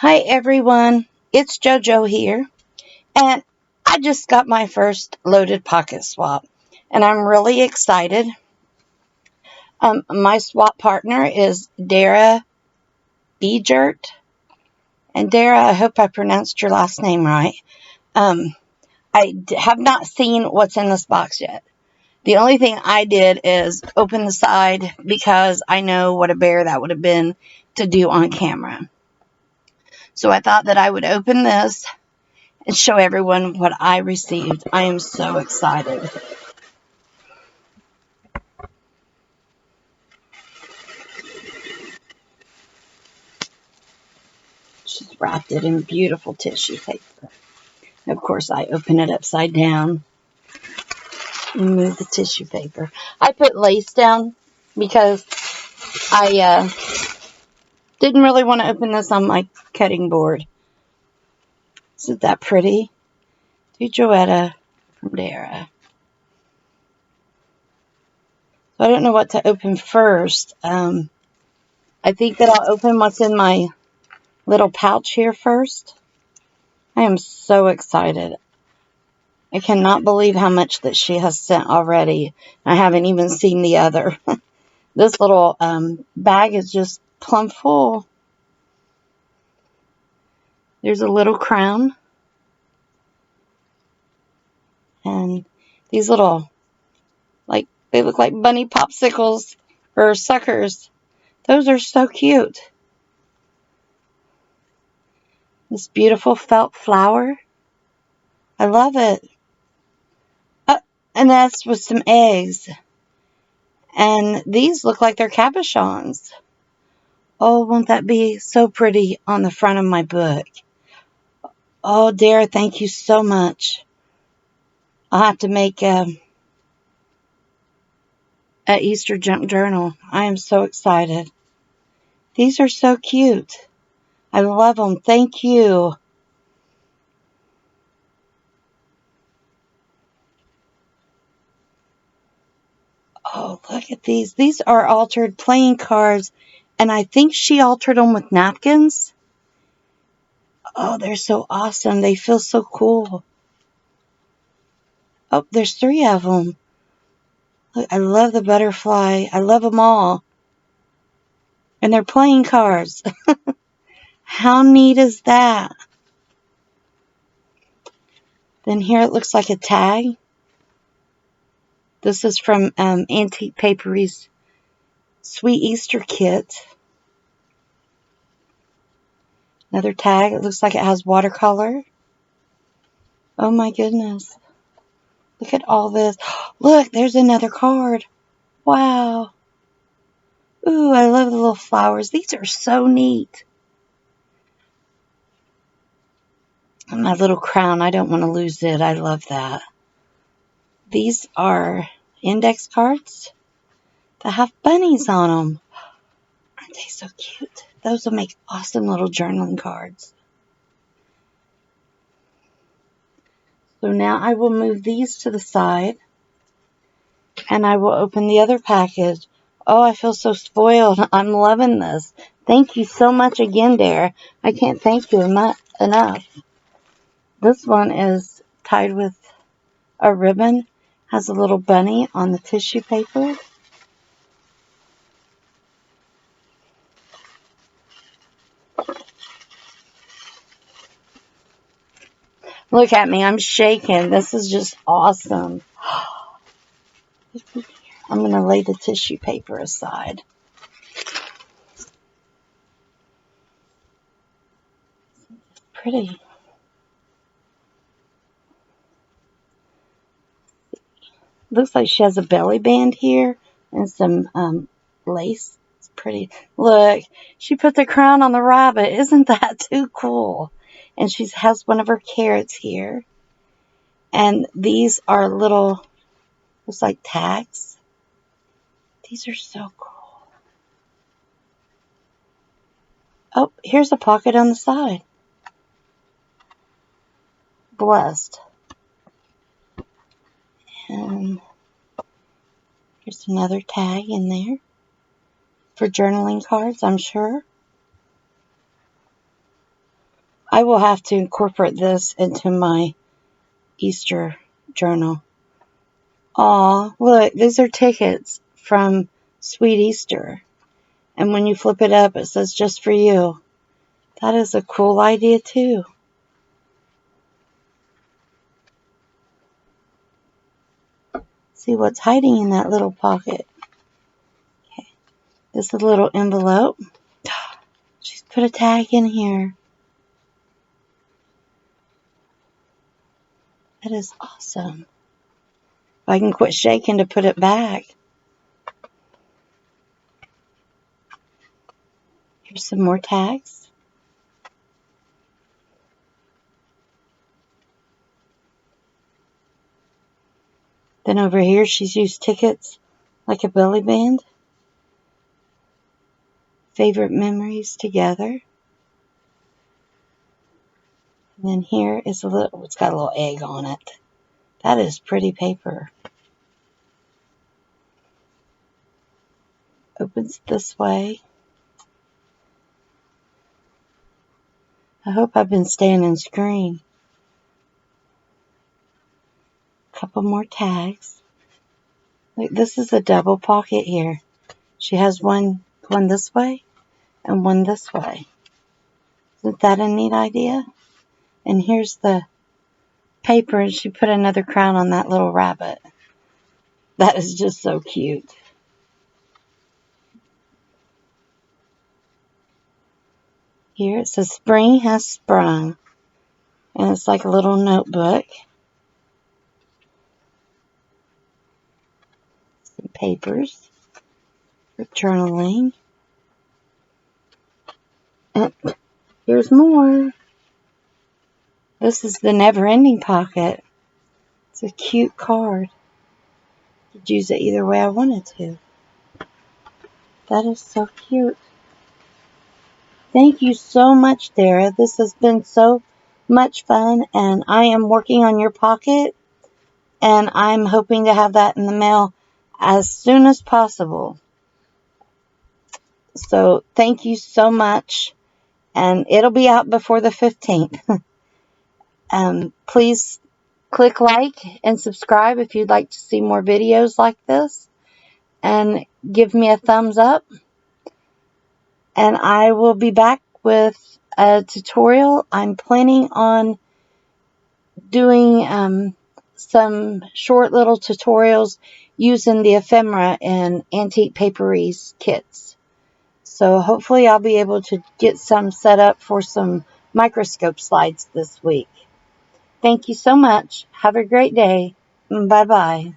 Hi everyone, it's JoJo here, and I just got my first loaded pocket swap, and I'm really excited. My swap partner is Dara Bejert, and Dara, I hope I pronounced your last name right. Um, have not seen what's in this box yet. The only thing I did is open the side because I know what a bear that would have been to do on camera. So I thought that I would open this and show everyone what I received. I am so excited. She's wrapped it in beautiful tissue paper. Of course, I open it upside down and move the tissue paper. I put lace down because I didn't really want to open this on my cutting board. Isn't that pretty? To Joetta from Dara. So I don't know what to open first. I think that I'll open what's in my little pouch here first. I am so excited. I cannot believe how much that she has sent already. I haven't even seen the other. This little bag is just plumb full. There's a little crown. And these little, they look like bunny popsicles or suckers. Those are so cute. This beautiful felt flower. I love it. And that's with some eggs. And these look like they're cabochons. Oh, won't that be so pretty on the front of my book? Oh, Dara, thank you so much. I'll have to make an Easter junk journal. I am so excited. These are so cute. I love them. Thank you. Oh, look at these. These are altered playing cards, and I think she altered them with napkins. Oh, they're so awesome. They feel so cool. Oh, there's 3 of them. Look, I love the butterfly. I love them all. And they're playing cards. How neat is that? Then here it looks like a tag. This is from Antique Papery's Sweet Easter Kit. Another tag. It looks like it has watercolor. Oh my goodness. Look at all this. Look, there's another card. Wow. Ooh, I love the little flowers. These are so neat. And my little crown, I don't want to lose it. I love that. These are index cards that have bunnies on them. Aren't they so cute? Those will make awesome little journaling cards. So now I will move these to the side. And I will open the other package. Oh, I feel so spoiled. I'm loving this. Thank you so much again, Dara. I can't thank you enough. This one is tied with a ribbon. Has a little bunny on the tissue paper. Look at me. I'm shaking. This is just awesome. I'm going to lay the tissue paper aside. Pretty. Looks like she has a belly band here and some lace. It's pretty. Look, she put the crown on the rabbit. Isn't that too cool? And she has one of her carrots here. And these are little, looks like tags. These are so cool. Oh, here's a pocket on the side. Blessed. And here's another tag in there for journaling cards, I'm sure. I will have to incorporate this into my Easter journal. Aw, look, these are tickets from Sweet Easter. And when you flip it up, it says just for you. That is a cool idea, too. See what's hiding in that little pocket. Okay. This is a little envelope. She's put a tag in here. That is awesome. If I can quit shaking to put it back. Here's some more tags. Then over here, she's used tickets like a belly band. Favorite memories together. And then here is a little, it's got a little egg on it. That is pretty paper. Opens this way. I hope I've been staying in screen. Couple more tags. Look, this is a double pocket here. She has one going this way and one this way. Isn't that a neat idea? And here's the paper, and she put another crown on that little rabbit. That is just so cute. Here it says spring has sprung. And it's like a little notebook. Some papers for journaling. And here's more. This is the never-ending pocket. It's a cute card. I could use it either way I wanted to. That is so cute. Thank you so much, Dara. This has been so much fun, and I am working on your pocket, and I'm hoping to have that in the mail as soon as possible. So thank you so much, and it'll be out before the 15th. Please click like and subscribe if you'd like to see more videos like this, and give me a thumbs up. And I will be back with a tutorial. I'm planning on doing some short little tutorials using the Ephemera and Antique Paperies kits. So hopefully I'll be able to get some set up for some microscope slides this week. Thank you so much. Have a great day. Bye-bye.